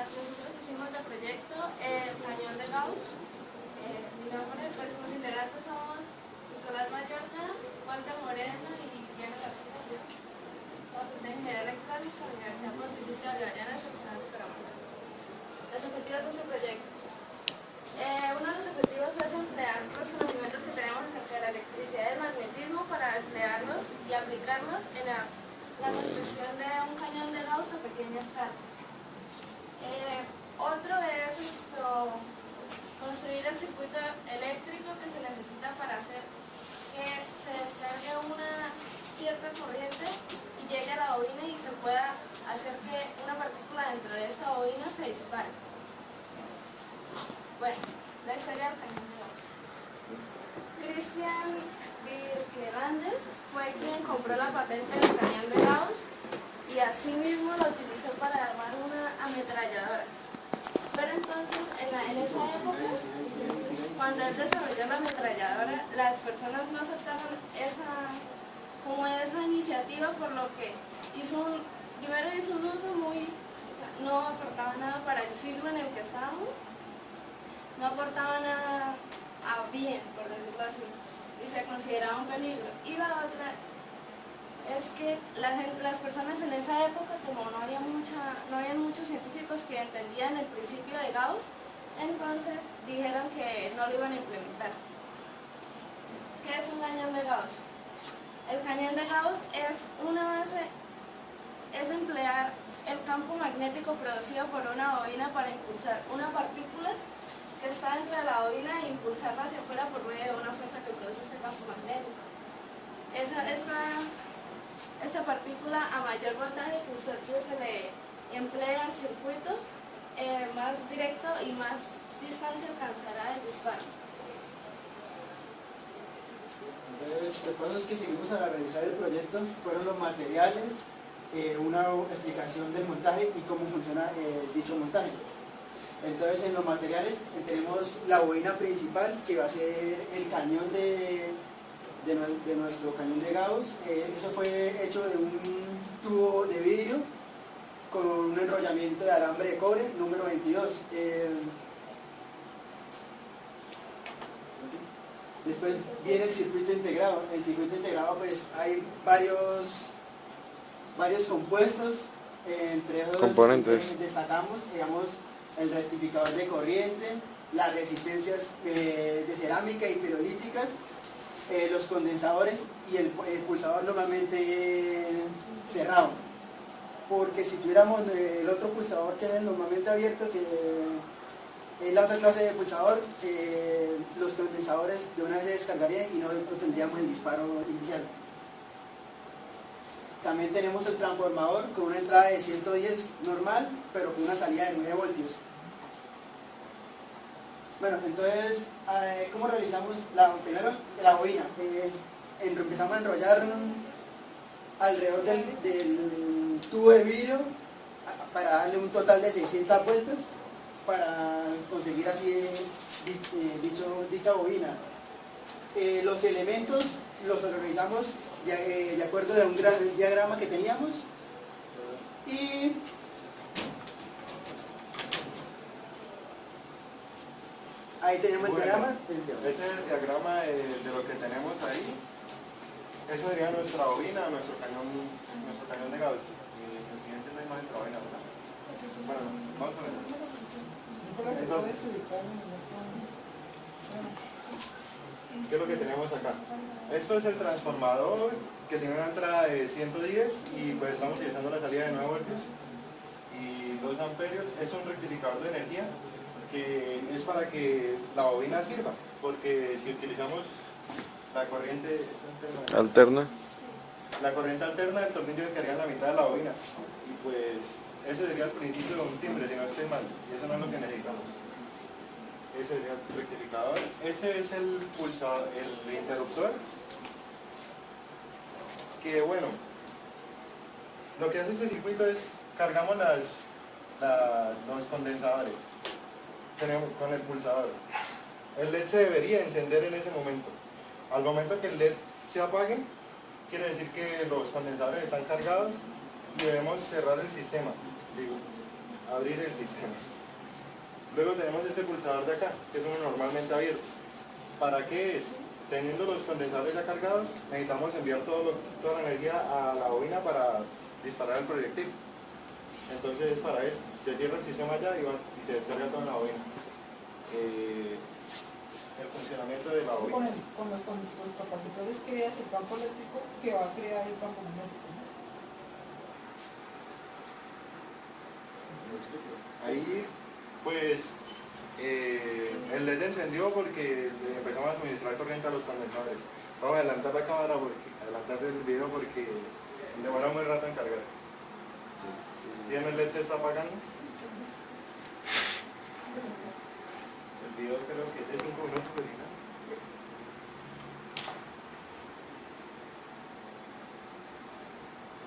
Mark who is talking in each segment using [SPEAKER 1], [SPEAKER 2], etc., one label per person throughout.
[SPEAKER 1] nosotros hicimos de proyecto el cañón de Gauss. Mi nombre, pues los integrantes somos Nicolás Mallorca, Walter Moreno y Diana García. Yo, de Ingeniería Electrónica, Universidad Pontificia Bolivariana Excepcional de Bucaramanga. Los objetivos de este proyecto. Uno de los objetivos es emplear los conocimientos que tenemos acerca de la electricidad y el magnetismo para emplearlos y aplicarlos en la construcción de un cañón de Gauss a pequeña escala. Otro es construir el circuito eléctrico que se necesita para hacer que se descargue una cierta corriente y llegue a la bobina y se pueda hacer que una partícula dentro de esta bobina se dispare. Bueno, la historia del cañón de Gauss. Christian Birkelandes fue quien compró la patente del cañón de Gauss y asimismo lo utilizó para armar una ametralladora. Pero entonces, en esa época, cuando él desarrolló la ametralladora, las personas no aceptaron esa iniciativa, por lo que primero hizo un uso no aportaba nada para el siglo en el que estábamos, no aportaba nada a bien, por decirlo así, y se consideraba un peligro. Y la otra es que las personas en esa época, como no había muchos científicos que entendían el principio de Gauss, entonces dijeron que no lo iban a implementar. ¿Qué es un cañón de Gauss? El cañón de Gauss es emplear el campo magnético producido por una bobina para impulsar una partícula que está dentro de la bobina e impulsarla hacia afuera por medio de una fuerza que produce este campo magnético. Esta partícula a mayor voltaje que usted se le emplea al circuito, más directo y más distancia alcanzará el disparo.
[SPEAKER 2] Entonces, los pasos que seguimos al realizar el proyecto fueron los materiales, una explicación del montaje y cómo funciona dicho montaje. Entonces, en los materiales tenemos la bobina principal, que va a ser el cañón de nuestro cañón de Gauss. Eso fue hecho de un tubo de vidrio con un enrollamiento de alambre de cobre número 22. Después viene el circuito integrado. El circuito integrado, pues hay varios compuestos, entre esos
[SPEAKER 3] componentes.
[SPEAKER 2] Destacamos, digamos, el rectificador de corriente, las resistencias de cerámica y pirolíticas, los condensadores y el pulsador normalmente cerrado, porque si tuviéramos el otro pulsador que es normalmente abierto, que es la otra clase de pulsador, los condensadores de una vez se descargarían y no tendríamos el disparo inicial. También tenemos el transformador con una entrada de 110 normal, pero con una salida de 9 voltios. Bueno, entonces, ¿cómo realizamos? Primero, la bobina. Empezamos a enrollar alrededor del tubo de vidrio para darle un total de 600 vueltas para conseguir así dicha bobina. Los elementos los organizamos de acuerdo a un diagrama que teníamos y ahí tenemos el diagrama.
[SPEAKER 4] Ese es el diagrama de lo que tenemos ahí. Eso sería nuestra bobina, nuestro cañón de Gauss. El siguiente es la imagen de la bobina, ¿verdad? Bueno, vamos a ver. Entonces, ¿qué es lo que tenemos acá? Esto es el transformador que tiene una entrada de 110 y pues estamos utilizando la salida de 9 voltios y 2 amperios. Es un rectificador de energía que es para que la bobina sirva, porque si utilizamos la corriente
[SPEAKER 3] alterna,
[SPEAKER 4] el tornillo descarga en la mitad de la bobina y pues ese sería el principio de un timbre, si no estoy mal, y eso no es lo que necesitamos. Ese sería el rectificador. Ese es el pulsador, el interruptor, que bueno, lo que hace este circuito es cargamos los condensadores con el pulsador. El LED se debería encender en ese momento. Al momento que el LED se apague, quiere decir que los condensadores están cargados y debemos cerrar el sistema. abrir el sistema. Luego tenemos este pulsador de acá, que es uno normalmente abierto. ¿Para qué es? Teniendo los condensadores ya cargados, necesitamos enviar toda la energía a la bobina para disparar el proyectil. Entonces es para eso. Se cierra el sistema allá y se descarga toda la bobina. El funcionamiento de la bobina.
[SPEAKER 5] Con los capacitores creas el campo eléctrico que va a crear el campo magnético, ¿no?
[SPEAKER 4] Ahí, pues, el LED encendió porque empezamos a suministrar corriente a los condensadores. Vamos a adelantar la cámara, adelantar el video porque demora muy rato en cargar. ¿Bien el LED se está apagando? El video creo que es 5 minutos original.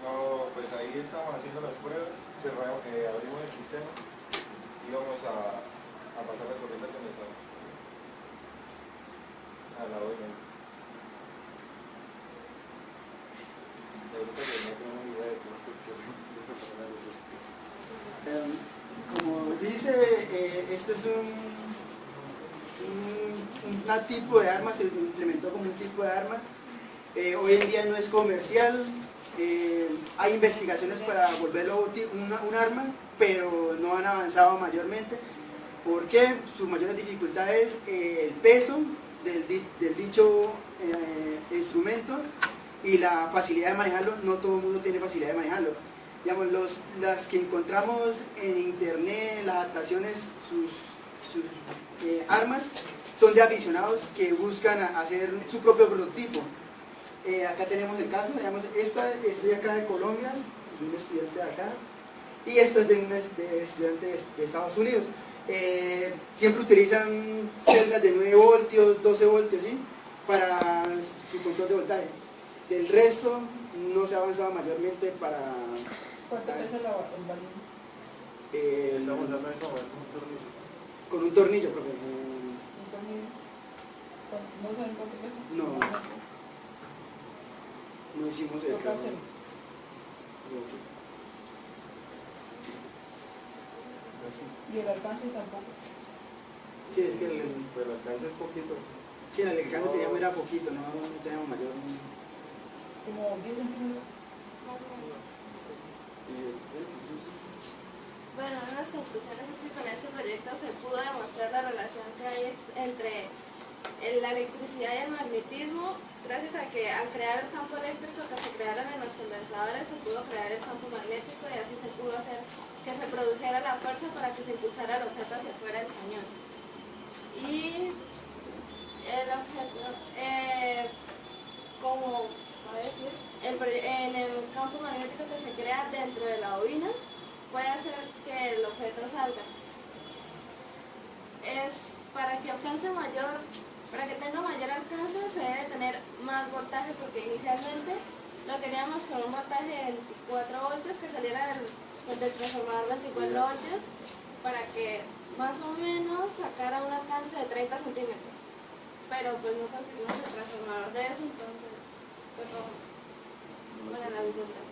[SPEAKER 4] No, pues ahí estamos haciendo las pruebas, abrimos el sistema y vamos a pasar la corriente al condensador. A la bobina. Ahorita que no tengo ni idea de cómo
[SPEAKER 2] Como dice, esto es un tipo de arma, se implementó como un tipo de arma. Hoy en día no es comercial. Hay investigaciones para volverlo un arma, pero no han avanzado mayormente. ¿Por qué? Su mayor dificultad es el peso del dicho instrumento y la facilidad de manejarlo. No todo el mundo tiene facilidad de manejarlo. Digamos, las que encontramos en internet, las adaptaciones, sus armas, son de aficionados que buscan hacer su propio prototipo. Acá tenemos el caso, digamos, esta es de acá de Colombia, de un estudiante de acá, y esta es de un estudiante de Estados Unidos. Siempre utilizan celdas de 9 voltios, 12 voltios, ¿sí?, para su control de voltaje. Del resto no se ha avanzado mayormente para...
[SPEAKER 5] ¿Cuánto pesa el balón?
[SPEAKER 4] estamos dando esto con un tornillo.
[SPEAKER 2] Con un tornillo, profe.
[SPEAKER 5] ¿Un tornillo? ¿No saben cuánto pesa?
[SPEAKER 2] No. No hicimos el
[SPEAKER 5] Toca hacerlo. Y el alcance tampoco.
[SPEAKER 2] Sí, es que
[SPEAKER 4] Pues el alcance es poquito.
[SPEAKER 2] sí, el alcance que teníamos era poquito, no teníamos mayor...
[SPEAKER 5] Como 10 centímetros.
[SPEAKER 1] Bueno, en las conclusiones es que con este proyecto se pudo demostrar la relación que hay entre la electricidad y el magnetismo, gracias a que al crear el campo eléctrico que se crearon en los condensadores se pudo crear el campo magnético y así se pudo hacer que se produjera la fuerza para que se impulsara el objeto hacia afuera del cañón. Y el objeto, como decir, en el campo magnético que se crea dentro de la bobina puede hacer que el objeto salga. Es para que tenga mayor alcance se debe tener más voltaje, porque inicialmente lo teníamos con un voltaje de 24 voltios que saliera del transformador 24 voltios para que más o menos sacara un alcance de 30 centímetros. Pero pues no conseguimos el transformador de eso, entonces pues no, para la biblioteca.